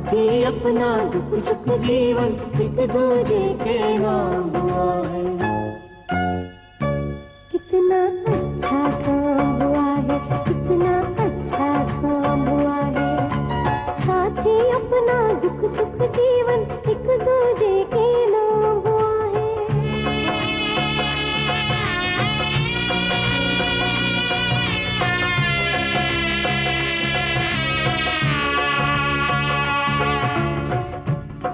साथी अपना दुख सुख जीवन एक दूजे के नाम हुआ है। कितना अच्छा काम हुआ है, कितना अच्छा काम हुआ है। साथी अपना दुख सुख जीवन एक दूजे के नाम हुआ है।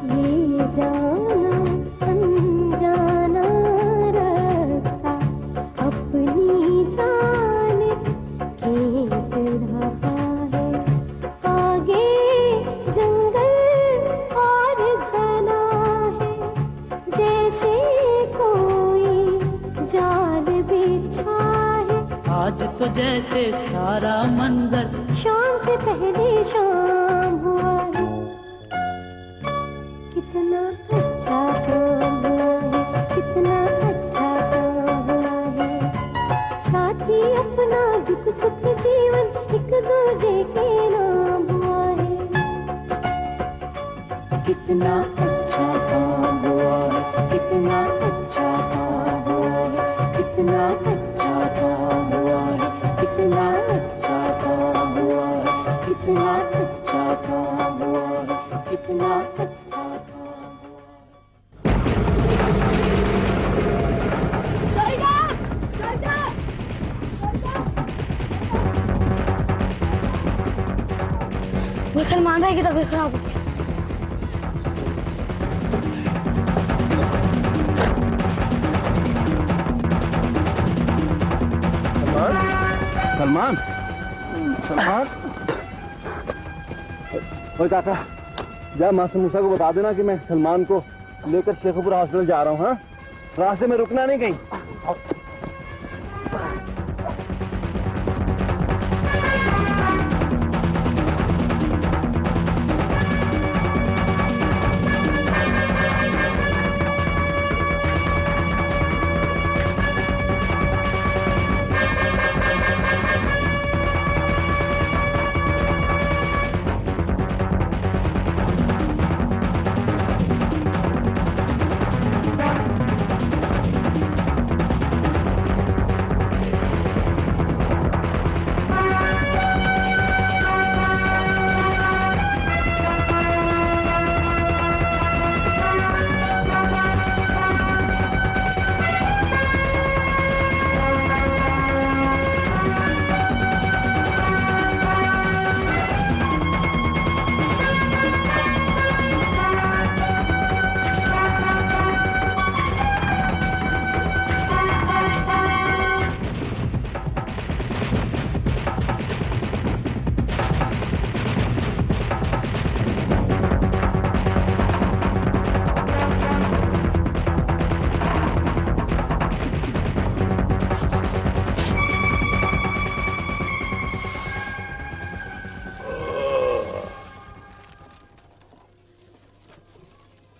ये जाना अनजाना रास्ता अपनी जान खींच रहा है। आगे जंगल और घना है, जैसे कोई जाल बिछा है। आज तो जैसे सारा मंजर शाम से पहले शाम हुआ है। कितना अच्छा काम हुआ है, कितना अच्छा काम हुआ है। साथी अपना दुख सुख जीवन एक दूजे के नाम हुआ है। कितना अच्छा काम हुआ है, कितना अच्छा काम हुआ है, कितना अच्छा काम हुआ है, कितना अच्छा काम हुआ है, कितना अच्छा काम हुआ है, कितना अच्छा वो सलमान भाई की तबीयत खराब हो गई। सलमान, सलमान, ओए काका, जा मास्टर मूसा को बता देना कि मैं सलमान को लेकर शेखपुरा हॉस्पिटल जा रहा हूँ। हाँ, रास्ते में रुकना नहीं कहीं।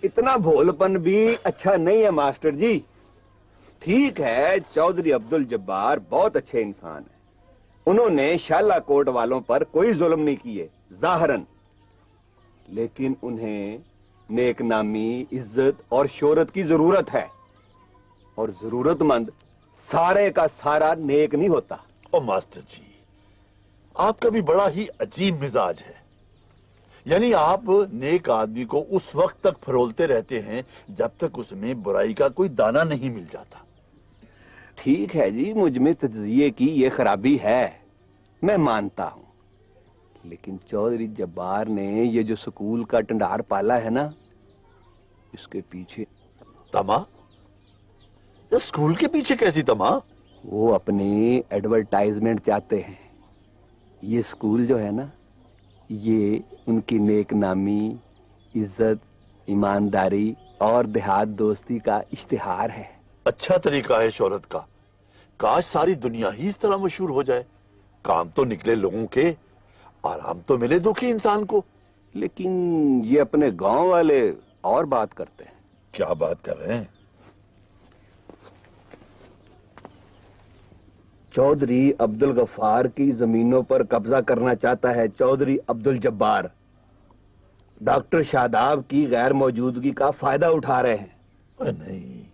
इतना भोलपन भी अच्छा नहीं है मास्टर जी। ठीक है, चौधरी अब्दुल जब्बार बहुत अच्छे इंसान हैं। उन्होंने शाला कोट वालों पर कोई जुल्म नहीं किए जाहरन, लेकिन उन्हें नेकनामी, इज्जत और शोहरत की जरूरत है, और जरूरतमंद सारे का सारा नेक नहीं होता। ओ मास्टर जी, आपका भी बड़ा ही अजीब मिजाज है। यानी आप नेक आदमी को उस वक्त तक फरोलते रहते हैं जब तक उसमें बुराई का कोई दाना नहीं मिल जाता। ठीक है जी, मुझ में तज्जिये की ये खराबी है, मैं मानता हूं, लेकिन चौधरी जब्बार ने ये जो स्कूल का टंडार पाला है ना, इसके पीछे तमा? इस स्कूल के पीछे कैसी तमा? वो अपनी एडवर्टाइजमेंट चाहते हैं। ये स्कूल जो है ना, ये उनकी नेकनामी, इज्जत, ईमानदारी और देहात दोस्ती का इश्तिहार है। अच्छा तरीका है शोहरत का। काश सारी दुनिया ही इस तरह मशहूर हो जाए। काम तो निकले लोगों के, आराम तो मिले दुखी इंसान को। लेकिन ये अपने गांव वाले और बात करते हैं। क्या बात कर रहे हैं? चौधरी अब्दुल गफ्फार की जमीनों पर कब्जा करना चाहता है चौधरी अब्दुल जब्बार। डॉक्टर शादाब की गैर मौजूदगी का फायदा उठा रहे हैं। नहीं,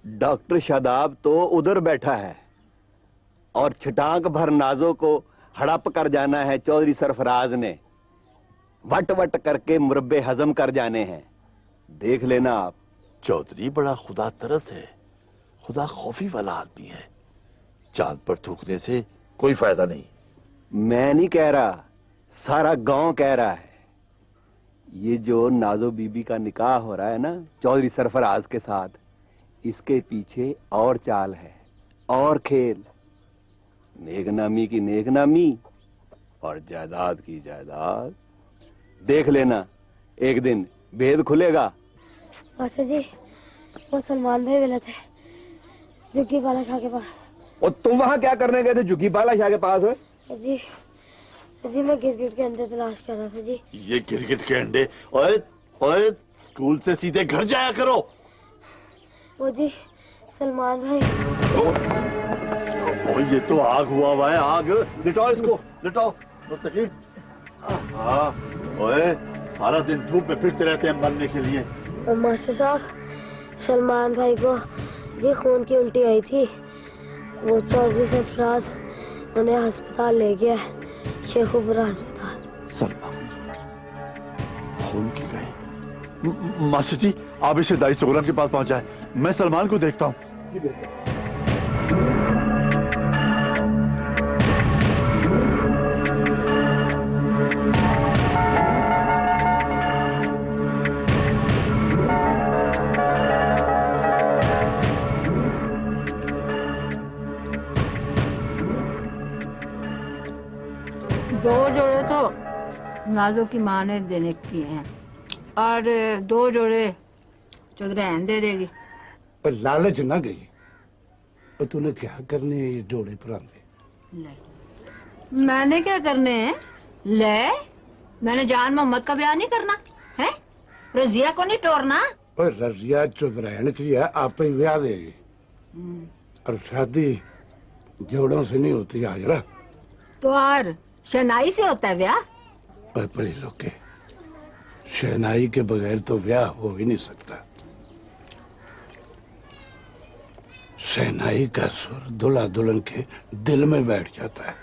डॉक्टर शादाब तो उधर बैठा है और छटांक भर नाजों को हड़प कर जाना है चौधरी सरफराज ने। वट वट करके मुरब्बे हजम कर जाने हैं, देख लेना आप। चौधरी बड़ा खुदा तरस है, खुदा खौफी वाला आदमी है। चांद पर थूकने से कोई फायदा नहीं। मैं नहीं कह रहा, सारा गांव कह रहा है। ये जो नाजो बीबी का निकाह हो रहा है ना चौधरी सरफराज के साथ, इसके पीछे और चाल है और खेल। नेकनामी की नेकनामी और जायदाद की जायदाद। देख लेना, एक दिन भेद खुलेगा। मास्टर जी, वो सलमान भाई मिले थे झुग्गी बाला शाह के पास। और तुम वहां क्या करने गए थे झुग्गी बाला शाह के पास? जी जी, मैं गिरगिट के अंडे तलाश कर रहा था जी। ये गिरगिट के अंडे? ओए ओए, स्कूल से सीधे घर जाया करो। वो जी सलमान भाई। ओ, ये तो आग हुआ है, आग। लिटाओ इसको, लिटाओ। मुस्तकीम, हाँ, ओए, सारा दिन धूप में फिरते रहते हैं मरने के लिए। और मास्टर साहब, सलमान भाई को जी खून की उल्टी आई थी। वो चौधरी सरफराज उन्हें अस्पताल ले गया, शेखुपुरा अस्पताल। सलमान खून की गई। मास्टर जी, आप इसे दाई सोगराम के पास पहुंचाए, मैं सलमान को देखता हूँ। दो जोड़े तो नाजो की माँ ने देने किए हैं और 2 जोड़े चौधरी दे देगी। पर लालच ना गई। और तूने क्या करने ये जोड़े परांदे? मैंने क्या करने हैं? ले, मैंने जान मोहम्मद का ब्याह नहीं करना है, रजिया को नहीं टोरना। और रजिया चौधरायन की है, आप ही ब्याह देगी। और शादी जोड़ों से नहीं होती हाजरा। तो और शनाई से होता है ब्याह। पर बड़ी लोग शहनाई के बगैर तो ब्याह हो ही नहीं सकता। शहनाई का सुर दुल्हा दुल्हन के दिल में बैठ जाता है।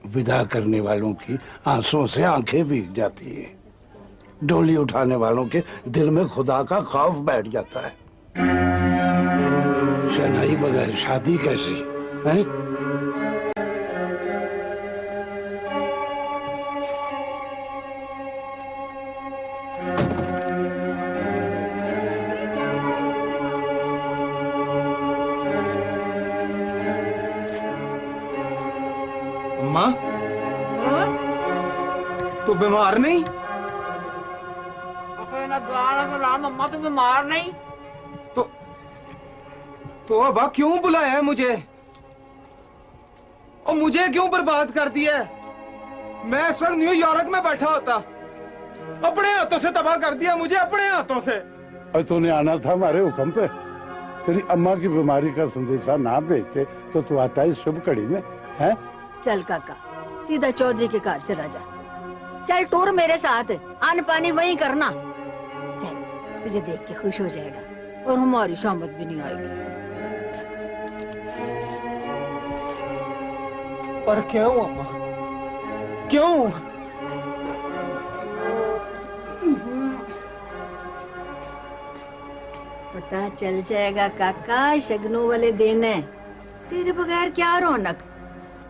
विदा करने वालों की आंसुओं से आंखें भीग जाती है। डोली उठाने वालों के दिल में खुदा का खौफ बैठ जाता है। शहनाई बगैर शादी कैसी है? अम्मा, तू बीमार नहीं? अम्मा तो बीमार नहीं। तो अब क्यों बुलाया है मुझे? और मुझे क्यों बर्बाद कर दिया है? मैं इस वक्त न्यूयॉर्क में बैठा होता। अपने हाथों से तबाह कर दिया मुझे, अपने हाथों से। और तूने आना था हमारे हुक्म पे। तेरी अम्मा की बीमारी का संदेशा ना भेजते तो तू आता इस शुभ घड़ी में है? चल काका, सीधा चौधरी के घर चला जा। चल टूर मेरे साथ, अन्न पानी वहीं करना। चल, तुझे देख के खुश हो जाएगा और हमारी शामत भी नहीं आएगी। पर क्यों अम्मा, क्यों? पता चल जाएगा काका, शगनों वाले दिन है। तेरे बगैर क्या रौनक,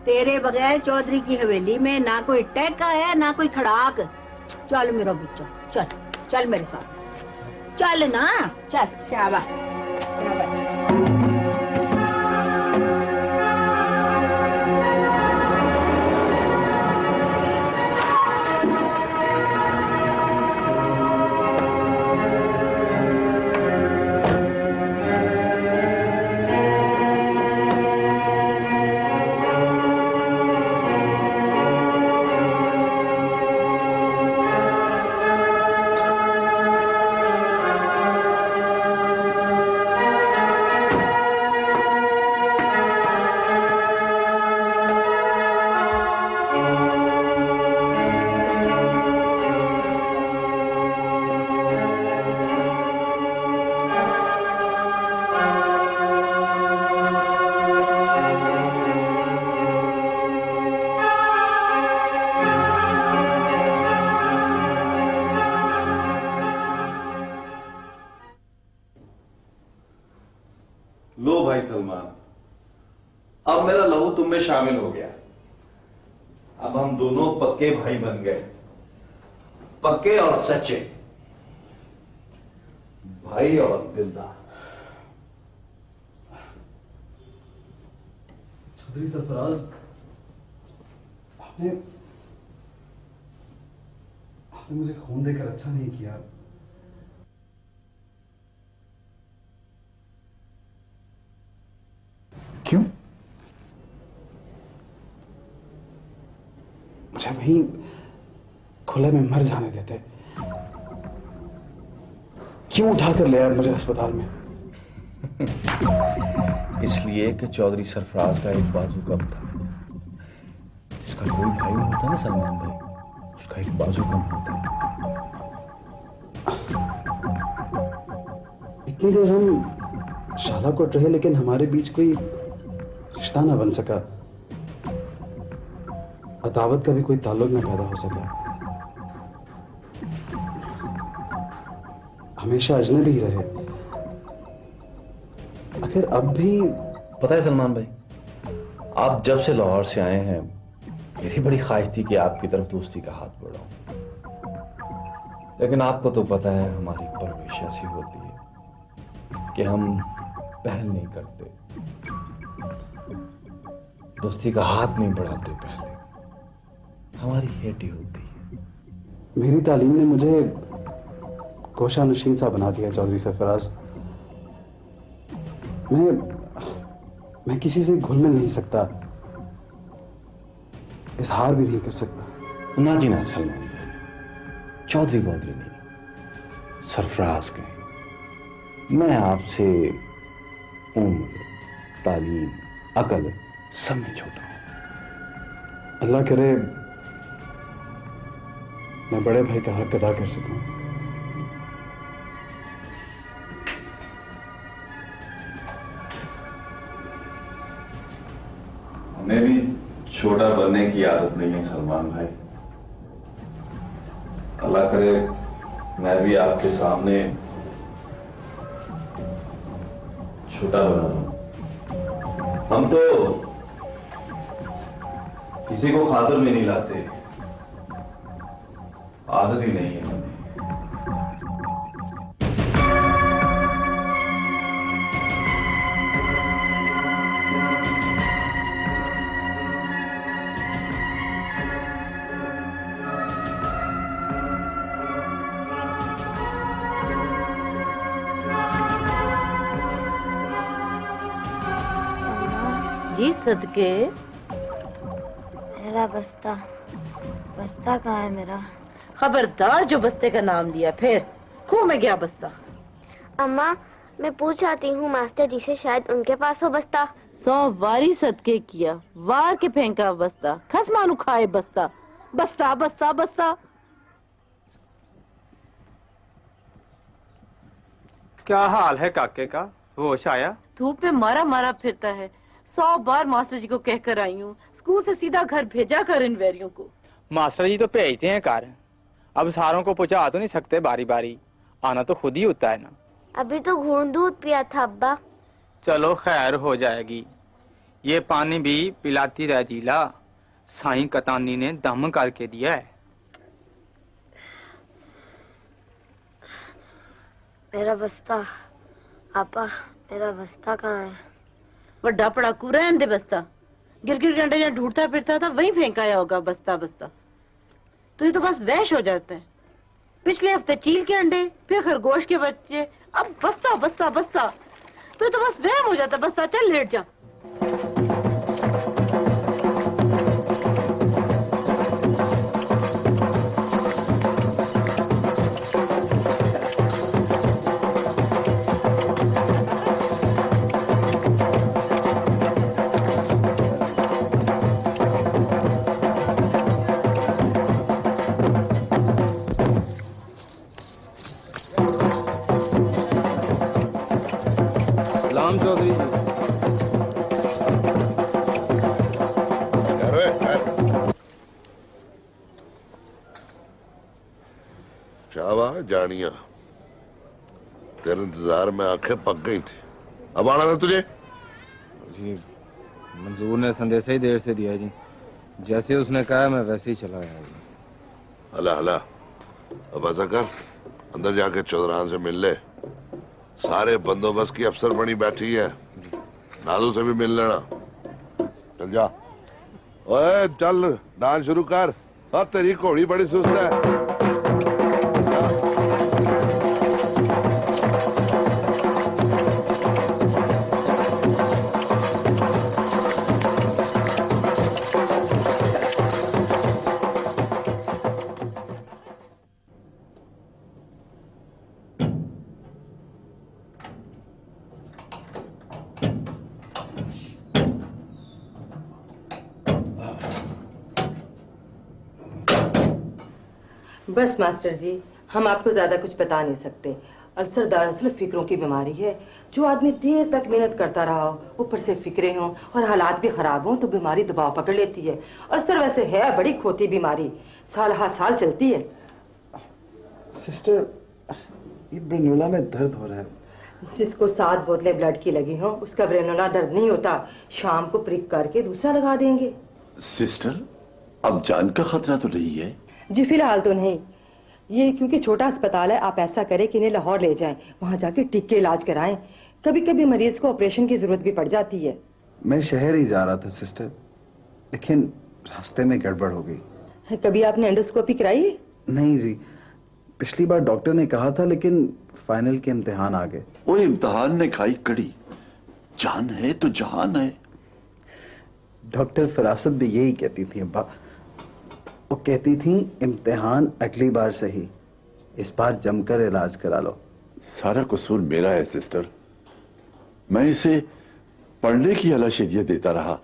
तेरे बगैर चौधरी की हवेली में ना कोई टैका है ना कोई खड़ाक। चल मेरा बच्चा, चल चल मेरे साथ, चल ना, चल। शाबाश शाबाश। भाई सलमान, अब मेरा लहू तुम में शामिल हो गया। अब हम दोनों पक्के भाई बन गए, पक्के और सच्चे भाई और दिलदार। चौधरी सरफराज, आपने मुझे खून देकर अच्छा नहीं किया। क्यों? मुझे वहीं खुले में मर जाने देते। क्यों उठाकर ले आए मुझे अस्पताल में? इसलिए कि चौधरी सरफराज का एक बाजू कम था। जिसका कोई भाई नहीं होता ना सलमान भाई, उसका एक बाजू कम होता है। इतनी देर हम शाला कोट रहे, लेकिन हमारे बीच कोई रिश्ता ना बन सका, अदावत का भी कोई ताल्लुक ना पैदा हो सका। हमेशा अजनबी ही रहे। आखिर अब भी पता है सलमान भाई, आप जब से लाहौर से आए हैं मेरी बड़ी ख्वाहिश थी कि आपकी तरफ दोस्ती का हाथ बढ़ाऊं, लेकिन आपको तो पता है हमारी परवरिश ऐसी होती है कि हम पहल नहीं करते, दोस्ती का हाथ नहीं बढ़ाते, पहले हमारी हेटी होती है। मेरी तालीम ने मुझे कोशा नशीन सा बना दिया चौधरी सरफराज। मैं किसी से घुल मिल नहीं सकता, इजहार भी नहीं कर सकता। ना जी ना सलमान भाई, चौधरी वौधरी नहीं, सरफराज कहें। मैं आपसे उम्र, तालीम, अकल सब में छोटा हूं। अल्लाह करे मैं बड़े भाई का हक अदा कर सकूं। हमें भी छोटा बनने की आदत नहीं है सलमान भाई। अल्लाह करे मैं भी आपके सामने छोटा बना हूं। हम तो किसी को खातर में नहीं लाते, आदत ही नहीं है हमें। जी सदके। मेरा बस्ता कहाँ है मेरा? खबरदार जो बस्ते का नाम लिया, फिर खो में गया बस्ता। अम्मा मैं पूछ आती हूँ मास्टर जी से, शायद उनके पास हो बस्ता। 100 वारी सदके किया, वार के फेंका बस्ता, खस मानू खाए बस्ता, बस्ता बस्ता बस्ता। क्या हाल है काके का? होश आया? धूप में मारा मारा फिरता है। 100 बार मास्टर जी को कहकर आई हूँ, स्कूल से सीधा घर भेजा कर इन वैरियों को। मास्टर जी तो भेजते हैं कार, अब सारों को पहुंचा तो नहीं सकते बारी बारी, आना तो खुद ही होता है ना। अभी तो घून दूध पिया था अब्बा। चलो खैर हो जाएगी, ये पानी भी पिलाती रह जीला, साईं कतानी ने दम करके दिया है। मेरा बस्ता आपा, मेरा बस्ता कहाँ है? बड़ा पड़ाकू रहने दे बस्ता। गिरगिट के अंडे जहाँ ढूंढता फिरता था वहीं फेंकाया होगा बस्ता बस्ता। तो ये तो बस वैश हो जाता है। पिछले हफ्ते चील के अंडे, फिर खरगोश के बच्चे, अब बस्ता बस्ता बस्ता। तो ये तो बस वहम हो जाता बस्ता। चल लेट जा। सलाम चौधरी जी। शाबाश जानिया, तेरे इंतजार में आंखें पक गई थी। अब आना था तुझे? जी मंजूर ने संदेशा ही देर से दिया जी। जैसे उसने कहा मैं वैसे ही चला आया जी। हला हला, अब ऐसा कर, अंदर जाके चौधरान से मिल ले। सारे बंदोबस्त की अफसर बनी बैठी है, नादू से भी मिल लेना। चल जा। ओए चल, डांस शुरू कर। हाँ तेरी घोड़ी बड़ी सुस्त है। बस मास्टर जी, हम आपको ज्यादा कुछ बता नहीं सकते। अल्सर दरअसल फिक्रों की बीमारी है। जो आदमी देर तक मेहनत करता रहा हो, ऊपर से फिक्रें हों और हालात भी खराब हों तो बीमारी दबाव पकड़ लेती है। अल्सर वैसे है बड़ी खोती बीमारी, साल हा साल चलती है। सिस्टर, ये ब्रेनुला में दर्द हो रहा है। जिसको 7 बोतलें ब्लड की लगी हो उसका ब्रेनुला दर्द नहीं होता। शाम को प्रिक करके दूसरा लगा देंगे। सिस्टर, अब जान का खतरा तो नहीं है? जी फिलहाल तो नहीं। ये क्योंकि छोटा अस्पताल है, आप ऐसा करें कि इन्हें लाहौर ले जाएं, वहां जाके टिक के इलाज कराएं। कभी कभी मरीज को ऑपरेशन की जरूरत भी पड़ जाती है। मैं शहर ही जा रहा था सिस्टर, लेकिन रास्ते में गड़बड़ हो गई। कभी आपने एंडोस्कोपी कराई है? नहीं जी, पिछली बार डॉक्टर ने कहा था, लेकिन फाइनल के इम्तिहान आ गए। वो इम्तिहान ने खाई कड़ी, जान है तो जहान है। डॉक्टर फरासत भी यही कहती थी अब्बा। वो कहती थी इम्तिहान अगली बार सही, इस बार जमकर इलाज करा लो। सारा कसूर मेरा है सिस्टर, मैं इसे पढ़ने की अलाशेदियत देता रहा।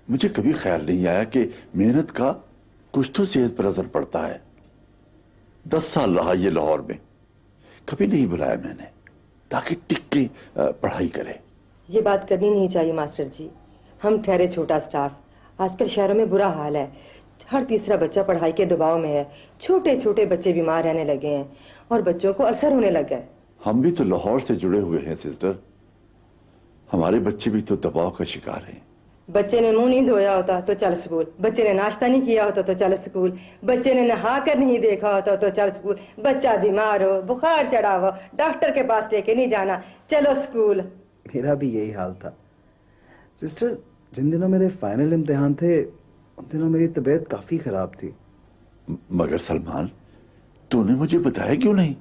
मुझे कभी ख्याल नहीं आया कि मेहनत का कुछ तो सेहत पर असर पड़ता है। 10 साल रहा ये लाहौर में, कभी नहीं बुलाया मैंने ताकि टिक के पढ़ाई करे। ये बात करनी नहीं चाहिए मास्टर जी। हम ठहरे छोटा स्टाफ। आजकल शहरों में बुरा हाल है, हर तीसरा बच्चा पढ़ाई के दबाव में है। छोटे छोटे बच्चे बीमार रहने लगे हैं और बच्चों को अल्सर होने लगा है। हम भी तो लाहौर से जुड़े हुए हैं सिस्टर, हमारे बच्चे भी तो दबाव का शिकार हैं। बच्चे ने मुंह नहीं धोया होता तो चल स्कूल, बच्चे ने नाश्ता नहीं किया होता तो चल स्कूल, बच्चे ने नहा कर नहीं देखा होता तो चल स्कूल, बच्चा बीमार हो, बुखार चढ़ा हो, डॉक्टर के पास लेके नहीं जाना, चलो स्कूल। मेरा भी यही हाल था सिस्टर। जिन दिनों मेरे फाइनल इम्तिहान थे उन दिनों मेरी तबीयत काफी खराब थी। मगर सलमान, तूने मुझे बताया क्यों नहीं?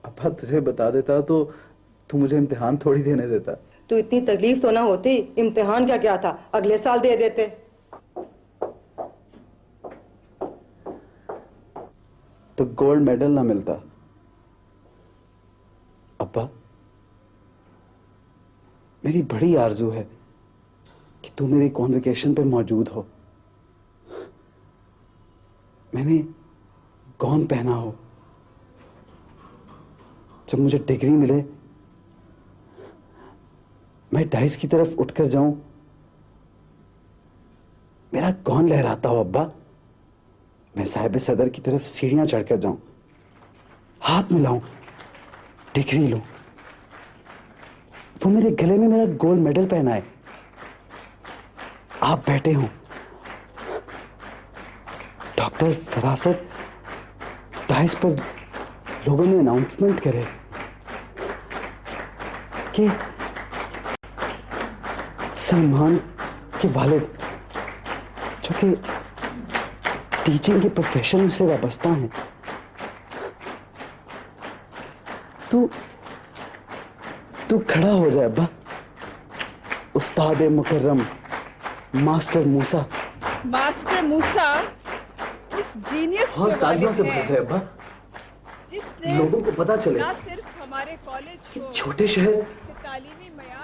अब्बा तुझे बता देता तो तू मुझे इम्तिहान थोड़ी देने देता। तो इतनी तकलीफ तो ना होती, इम्तिहान का क्या था, अगले साल दे देते। तो गोल्ड मेडल ना मिलता। अब्बा, मेरी बड़ी आरजू है कि तू मेरी कॉन्वोकेशन पे मौजूद हो, मैंने गाउन पहना हो, जब मुझे डिग्री मिले मैं डाइस की तरफ उठकर जाऊं, मेरा गाउन लहराता हो अब्बा, मैं साहिब सदर की तरफ सीढ़ियां चढ़कर जाऊं, हाथ मिलाऊं, डिग्री लूं, वो मेरे गले में मेरा गोल्ड मेडल पहना है, आप बैठे हो, डॉक्टर फरासत डाइस पर लोगों ने अनाउंसमेंट करे कि सलमान के वालिद जो कि टीचिंग के प्रोफेशन से वाबस्ता हैं, तू खड़ा हो जाए अब्बा। उस्ताद मुकर्रम मास्टर मूसा। मास्टर मूसा उस जीनियस और तालियों से भर जाए अब्बा, जिसने लोगों को पता चले ना सिर्फ हमारे कॉलेज कि को छोटे शहर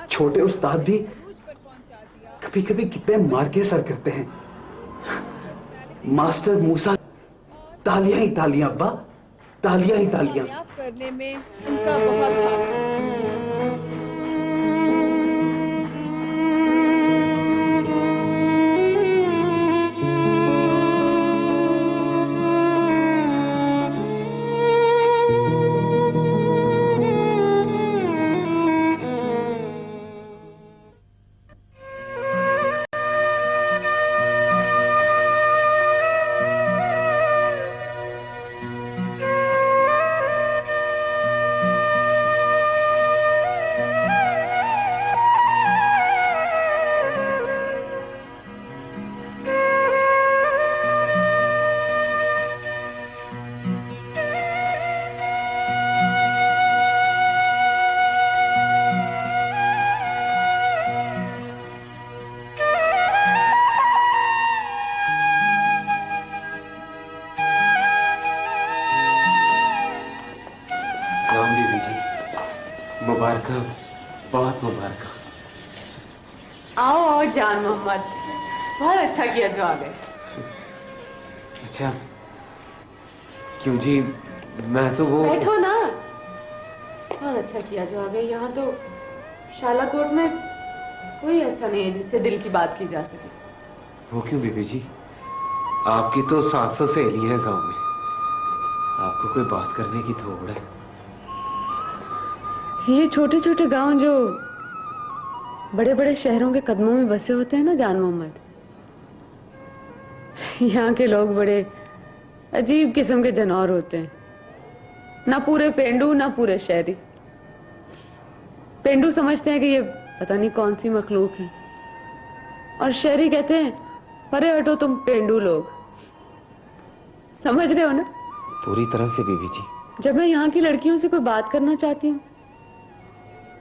छोटे उस्ताद भी कभी कभी कितने मार के सर करते हैं। मास्टर मूसा, तालियां ही तालियां अब्बा, तालियां ही तालियां। करने में उनका बहुत हाथ है। मुबारक, बहुत मुबारक। आओ आओ जान मोहम्मद, बहुत अच्छा किया जो आ गए। अच्छा क्यों जी, मैं तो वो बैठो ना। बहुत अच्छा किया जो आ गए। यहाँ तो शालाकोट में कोई ऐसा नहीं है जिससे दिल की बात की जा सके। वो क्यों बीबी जी, आपकी तो 700 सहेली है गांव में, आपको कोई बात करने की थोड़ है। ये छोटे छोटे गांव जो बड़े बड़े शहरों के कदमों में बसे होते हैं ना जान मोहम्मद, यहाँ के लोग बड़े अजीब किस्म के जानवर होते हैं। ना पूरे पेंडू ना पूरे शहरी। पेंडू समझते हैं कि ये पता नहीं कौन सी मखलूक है, और शहरी कहते हैं परे हटो तुम पेंडू लोग। समझ रहे हो ना? पूरी तरह से बीबी जी। जब मैं यहाँ की लड़कियों से कोई बात करना चाहती हूँ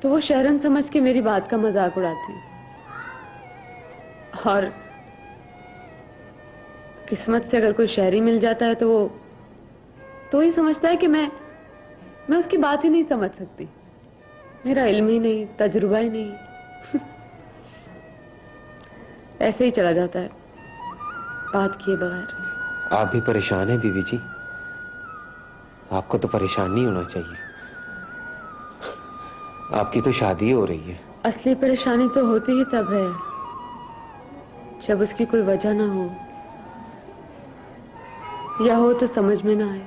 तो वो शहरन समझ के मेरी बात का मजाक उड़ाती है, और किस्मत से अगर कोई शहरी मिल जाता है तो वो तो ही समझता है कि मैं उसकी बात ही नहीं समझ सकती। मेरा इल्म ही नहीं, तजुर्बा ही नहीं। ऐसे ही चला जाता है बात किए बगैर। आप भी परेशान हैं बीबी जी? आपको तो परेशान नहीं होना चाहिए, आपकी तो शादी हो रही है। असली परेशानी तो होती ही तब है जब उसकी कोई वजह ना हो, या हो तो समझ में ना आए।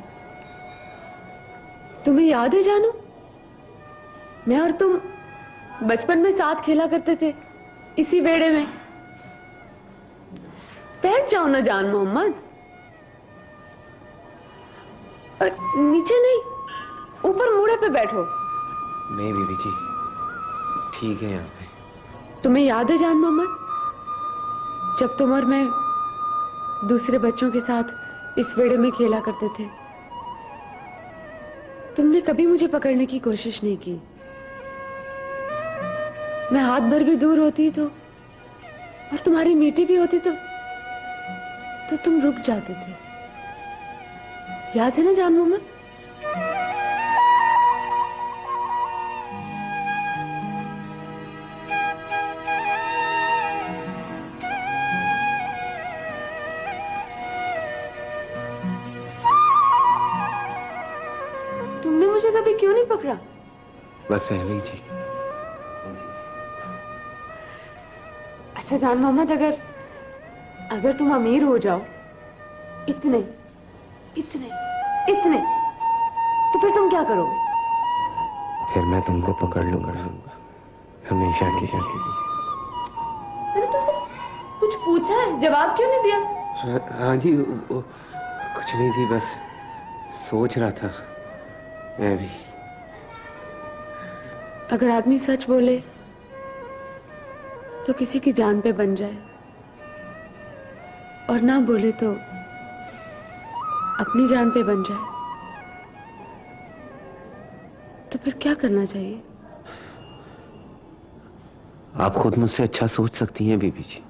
तुम्हें याद है जानू, मैं और तुम बचपन में साथ खेला करते थे इसी बेड़े में। बैठ जाओ ना जान मोहम्मद। नीचे नहीं, ऊपर मूड़े पे बैठो। नहीं बीबी जी, ठीक है यहाँ पे। तुम्हें याद है जान मोहम्मद, जब तुम और मैं दूसरे बच्चों के साथ इस बेड़े में खेला करते थे, तुमने कभी मुझे पकड़ने की कोशिश नहीं की। मैं हाथ भर भी दूर होती तो और तुम्हारी मीठी भी होती तो तुम रुक जाते थे। याद है ना जान मोहम्मद? तुमने मुझे कभी क्यों नहीं पकड़ा? बस है वही जी। अच्छा जान मोहम्मद, अगर तुम अमीर हो जाओ, इतने इतने इतने, तो फिर तुम क्या करोगे? फिर मैं तुमको पकड़ लूंगा हमेशा की शादी। मैंने तुमसे कुछ पूछा है, जवाब क्यों नहीं दिया? हाँ जी, कुछ नहीं जी, बस सोच रहा था मैं भी। अगर आदमी सच बोले तो किसी की जान पे बन जाए, और ना बोले तो अपनी जान पे बन जाए, तो फिर क्या करना चाहिए? आप खुद मुझसे अच्छा सोच सकती हैं बीबी जी।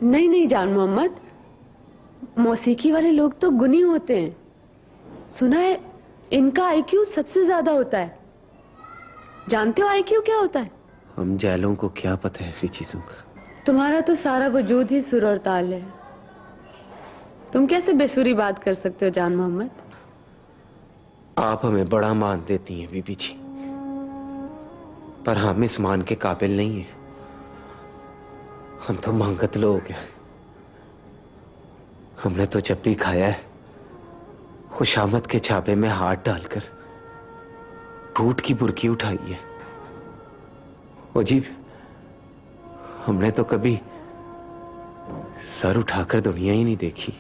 नहीं नहीं जान मोहम्मद, मौसीकी वाले लोग तो गुनी होते हैं। सुना है इनका आईक्यू सबसे ज्यादा होता है। जानते हो आईक्यू क्या होता है? हम जैलों को क्या पता है ऐसी चीजों का। तुम्हारा तो सारा वजूद ही सुर और ताल है। तुम कैसे बेसुरी बात कर सकते हो जान मोहम्मद? आप हमें बड़ा मान देती हैं बीबी जी, पर हम इस मान के काबिल नहीं हैं। हम तो मंगत लोग हैं। हमने तो जब भी खाया है खुशामद के छापे में हाथ डालकर बूट की बुरकी उठाई है। ओ जी, हमने तो कभी सर उठाकर दुनिया ही नहीं देखी।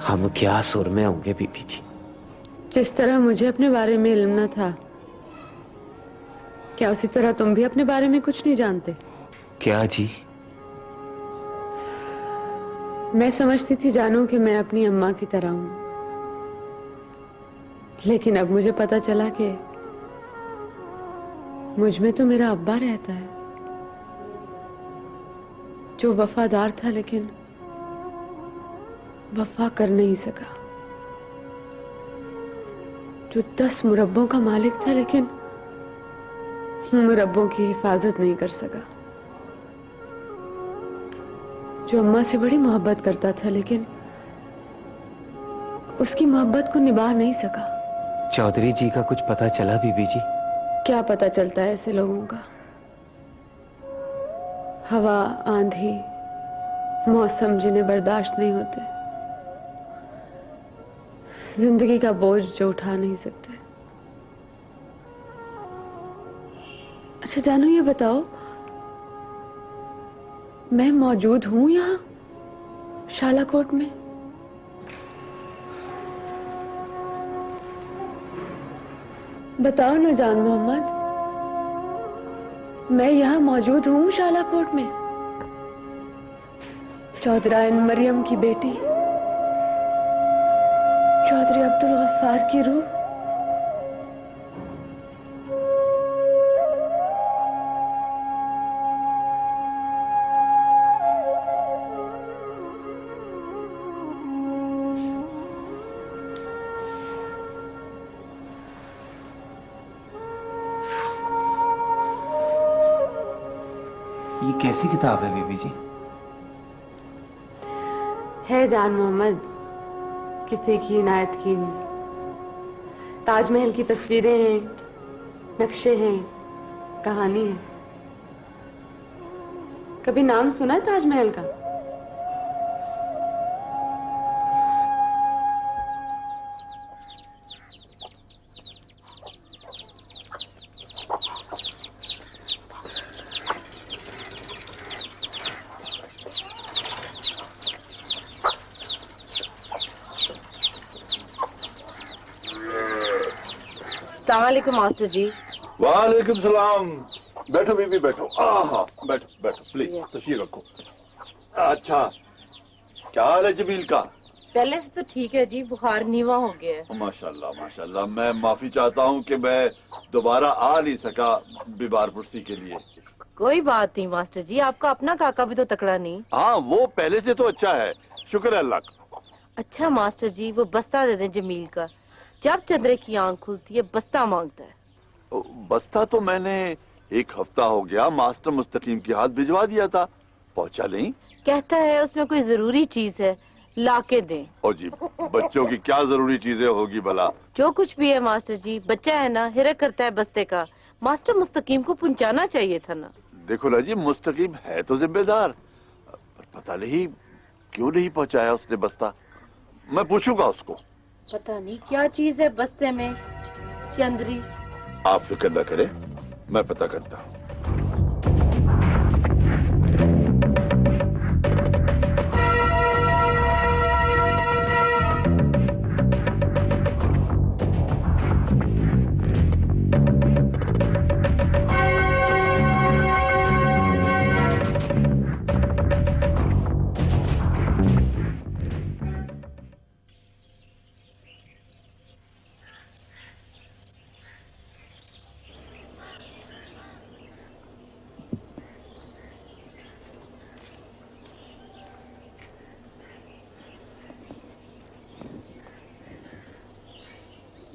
हम क्या सुर में होंगे बीबी जी? जिस तरह मुझे अपने बारे में इल्म न था, क्या उसी तरह तुम भी अपने बारे में कुछ नहीं जानते? क्या जी? मैं समझती थी जानू कि मैं अपनी अम्मा की तरह हूं, लेकिन अब मुझे पता चला कि मुझ में तो मेरा अब्बा रहता है, जो वफादार था लेकिन वफा कर नहीं सका, जो जो 10 मुरब्बों का मालिक था, लेकिन मुरब्बों की हिफाजत नहीं कर सका। जो अम्मा से बड़ी मोहब्बत करता था, लेकिन उसकी मोहब्बत को निभा नहीं सका। चौधरी जी का कुछ पता चला बीबी जी? क्या पता चलता है ऐसे लोगों का? हवा, आंधी, मौसम जिन्हें बर्दाश्त नहीं होते, जिंदगी का बोझ जो उठा नहीं सकते। अच्छा जानू, ये बताओ, मैं मौजूद हूं यहाँ शालाकोट में? बताओ ना जान मोहम्मद, मैं यहाँ मौजूद हूँ शालाकोट में? चौधराइन मरियम की बेटी, चौधरी अब्दुल गफ्फार की रूह। ये कैसी किताब है बीबी जी? है जान मोहम्मद, किसी की इनायत की हुई। ताजमहल की तस्वीरें हैं, नक्शे हैं, कहानी है। कभी नाम सुना है ताजमहल का? अस्सलामुअलैकुम मास्टर जी। वालेकुम सलाम। बैठो बीबी, बैठो। आहा, बैठो बैठो, प्लीज तशरीफ रखो। अच्छा, क्या हाल है जमील का? पहले से तो ठीक है जी, बुखार नीवा हो गया है। माशाल्लाह माशाल्लाह। मैं माफी चाहता हूँ कि मैं दोबारा आ नहीं सका बीमार पुरसी के लिए। कोई बात नहीं मास्टर जी, आपका अपना काका भी तो तकड़ा नहीं। हाँ, वो पहले से तो अच्छा है, शुक्र है अल्लाह का। अच्छा मास्टर जी, वो बस्ता दे दें जमील का। जब चंद्रे की आंख खुलती है बस्ता मांगता है। बस्ता तो मैंने 1 हफ्ता हो गया मास्टर मुस्तकीम के हाथ भिजवा दिया था, पहुंचा नहीं। कहता है उसमें कोई जरूरी चीज है, लाके दें। ओ जी, बच्चों की क्या जरूरी चीजें होगी भला? जो कुछ भी है मास्टर जी, बच्चा है ना, हिरक करता है बस्ते का। मास्टर मुस्तकीम को पहुंचाना चाहिए था ना। देखो ना जी, मुस्तकीम है तो जिम्मेदार, पर पता नहीं क्यों नहीं पहुंचाया उसने बस्ता। मैं पूछूंगा उसको। पता नहीं क्या चीज है बस्ते में। चंद्री, आप फिक्र न करें, मैं पता करता हूँ।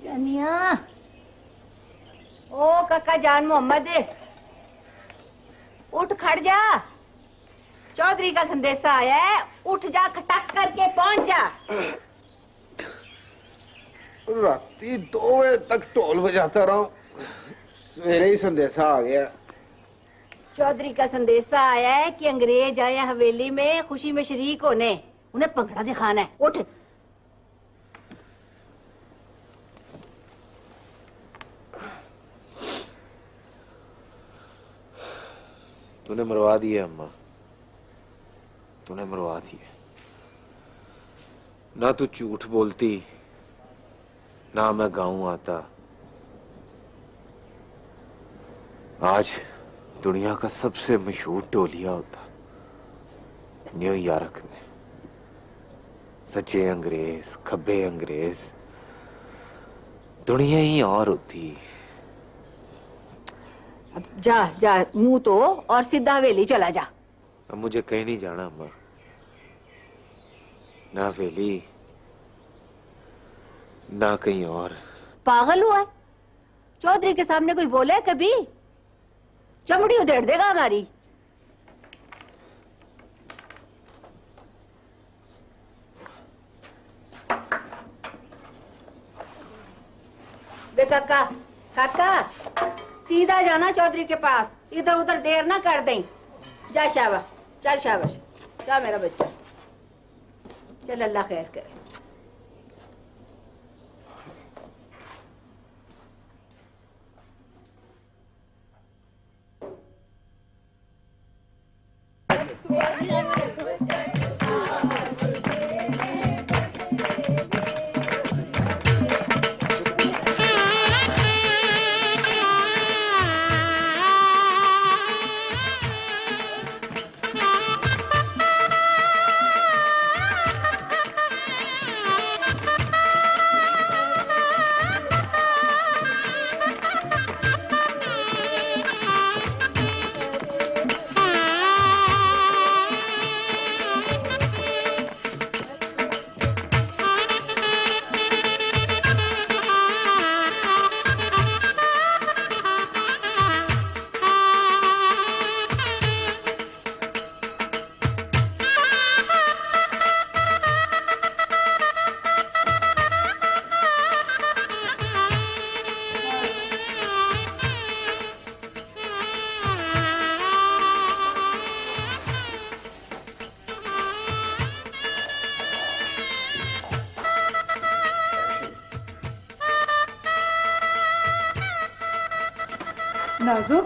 जनिया, ओ काका जान मोहम्मद, उठ खड़ जा। चौधरी का संदेशा आया है, उठ जा, खटक करके पहुंच जा। राती 2 बजे तक ढोल बजाता रहा, सवेरे ही संदेशा आ गया। चौधरी का संदेशा आया है कि अंग्रेज आए हवेली में खुशी में शरीक होने, उन्हें पंखड़ा दिखाना है। उठ। तूने मरवा दिए अम्मा, तूने मरवा दिए। ना तू झूठ बोलती, ना मैं गाँव आता। आज दुनिया का सबसे मशहूर टोलिया होता न्यूयॉर्क में। सच्चे अंग्रेज, खब्बे अंग्रेज, दुनिया ही और होती। अब जा जा, मुंह तो और सीधा हवेली चला जा। अब मुझे कहीं नहीं जाना अम्मा, ना हवेली ना कहीं और। पागल हुआ है? चौधरी के सामने कोई बोले कभी? चमड़ी उधेड़ देगा हमारी। बे काका, काका सीधा जाना चौधरी के पास, इधर उधर देर ना कर दें। जा शाबाश, चल शाबाश, जा मेरा बच्चा, चल अल्लाह खैर करे। नाजो,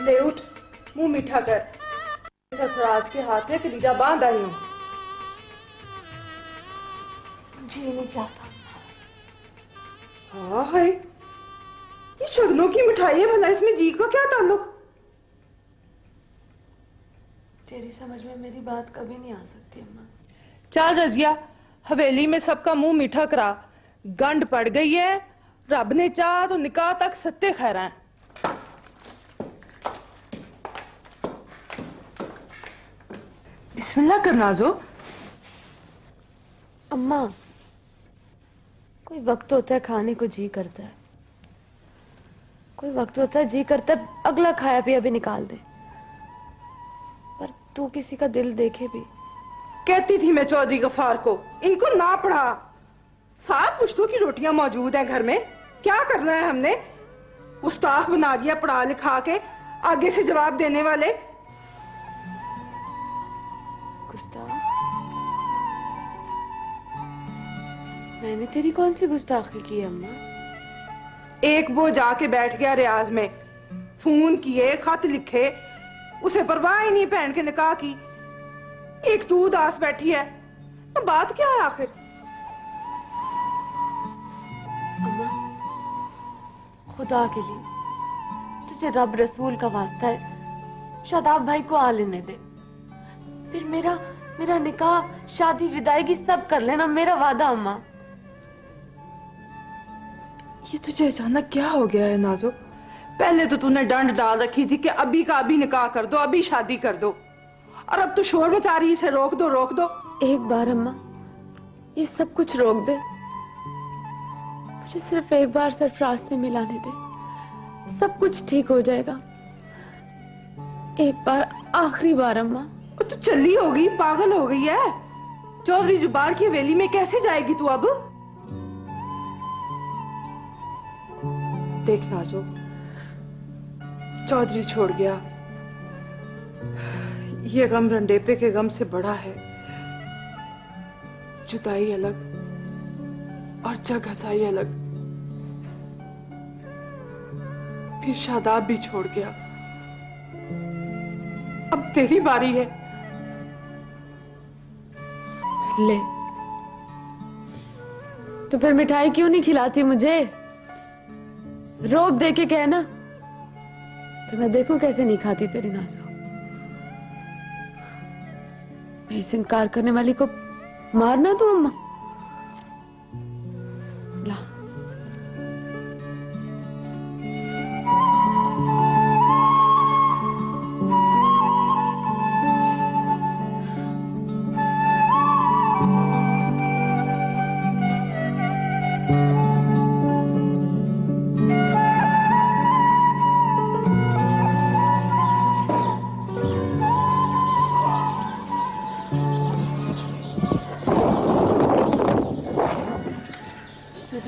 ले उठ, मुंह मीठा कर। सरफराज के हाथ में कलीजा बांध आई हूँ। जी नहीं चाहता। हाँ है, ये शगनों की मिठाई है, भला इसमें जी का क्या ताल्लुक? तेरी समझ में मेरी बात कभी नहीं आ सकती अम्मा। चल रजिया, हवेली में सबका मुंह मीठा करा। गंढ पड़ गई है, रब ने चाहा तो निकाह तक सत्ते खैरा है। बिस्मिल्लाह कर नाजो। अम्मा, कोई वक्त होता है खाने को जी करता है, कोई वक्त होता है जी करता है अगला खाया पिया भी निकाल दे, पर तू किसी का दिल देखे भी। कहती थी मैं चौधरी गफार को, इनको ना पढ़ा। 7 पुश्तों की रोटियां मौजूद हैं घर में, क्या करना है हमने? गुस्ताख बना दिया पढ़ा लिखा के, आगे से जवाब देने वाले। मैंने तेरी कौन सी गुस्ताखी की अम्मा? एक वो जाके बैठ गया रियाज में, फोन किए, खत लिखे, उसे परवाह ही नहीं बहन के निकाह की। एक तू उदास बैठी है, तो बात क्या है आखिर? अम्मा, खुदा के लिए तुझे रब रसूल का वास्ता है, शादाब भाई को आ लेने दे। फिर मेरा निकाह, शादी, विदायगी सब कर लेना, मेरा वादा अम्मा। ये तुझे अचानक क्या हो गया है नाजो? पहले तो तूने डंड डाल रखी थी कि अभी का अभी निकाह कर दो, अभी शादी कर दो, और अब तो शोर मचा रही, इसे रोक दो, रोक दो। एक बार अम्मा ये सब कुछ रोक दे, मुझे सिर्फ एक बार सरफराज से मिलाने दे, सब कुछ ठीक हो जाएगा। एक बार, आखिरी बार अम्मा। तू चली होगी, पागल हो गई है। चौधरी जुबार की हवेली में कैसे जाएगी तू अब? देख नाजो, चौधरी छोड़ गया, ये गम रंडेपे के गम से बड़ा है। जुदाई अलग और जग हसाई अलग। फिर शादाब भी छोड़ गया, अब तेरी बारी है। ले, तो फिर मिठाई क्यों नहीं खिलाती मुझे? रोब दे के कहना, फिर मैं देखूं कैसे नहीं खाती तेरी नाज़ो। मैं इस इनकार करने वाली को मारना तू अम्मा। ला,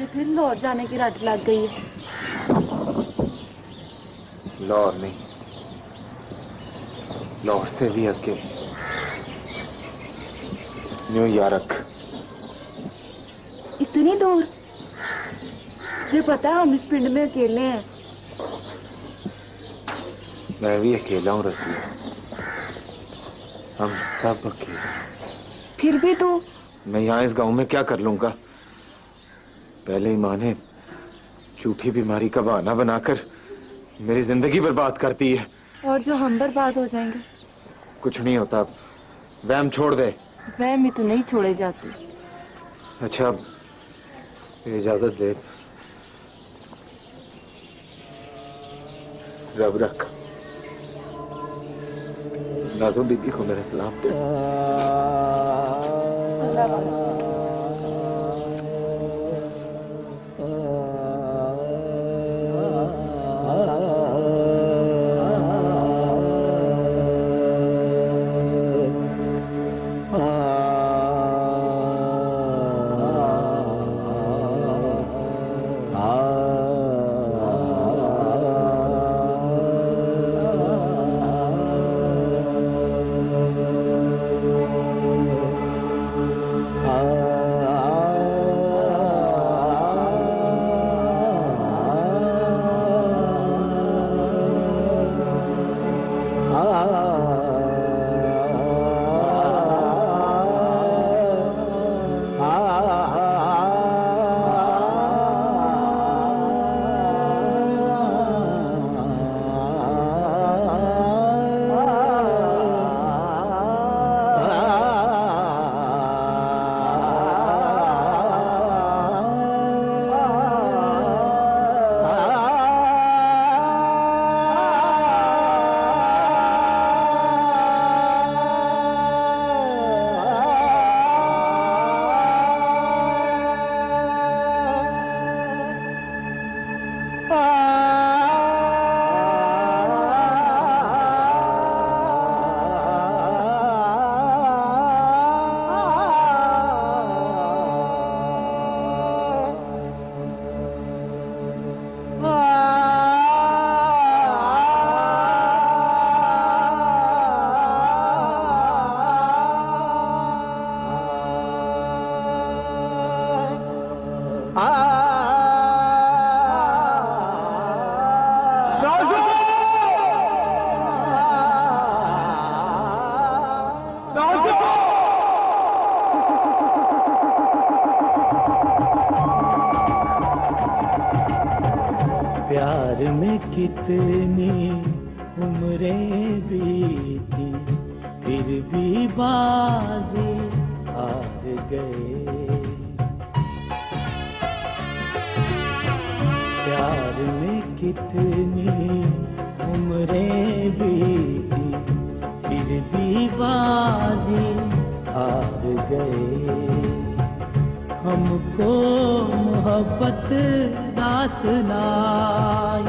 मुझे फिर लाहौर जाने की रट लग गई है। लाहौर नहीं, लाहौर से भी आगे न्यूयॉर्क। इतनी दूर? मुझे पता है हम इस पिंड में अकेले हैं। मैं भी अकेला हूँ रसीला, हम सब अकेले। फिर भी तू? मैं यहाँ इस गांव में क्या कर लूंगा? पहले ही माँ ने झूठी बीमारी का बहाना बनाकर मेरी जिंदगी बर्बाद कर दी है। और जो हम बर्बाद हो जाएंगे? कुछ नहीं होता, वहम छोड़ दे। वहम ही तो नहीं छोड़े जाते। अच्छा इजाजत दे, रब रख। नाज़ो बीबी को मेरा सलाम दे। प्यार में कितनी उम्रें बीती, फिर भी बाजी हार गए। प्यार में कितनी उम्रें बीती, फिर भी बाजी हार गए। हमको मोहब्बत रास लाई,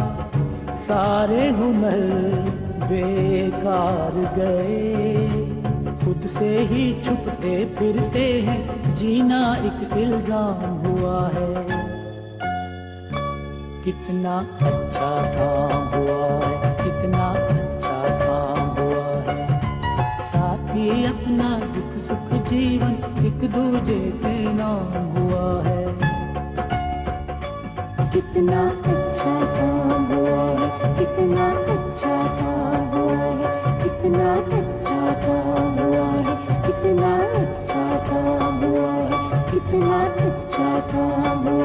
सारे हुनर बेकार गए। खुद से ही छुपते फिरते हैं, जीना एक इल्जाम हुआ है। कितना अच्छा काम हुआ है, कितना अच्छा काम हुआ है। साथी अपना दुख सुख जीवन एक दूजे के नाम हुआ है। कितना अच्छा काम हुआ है, कितना अच्छा काम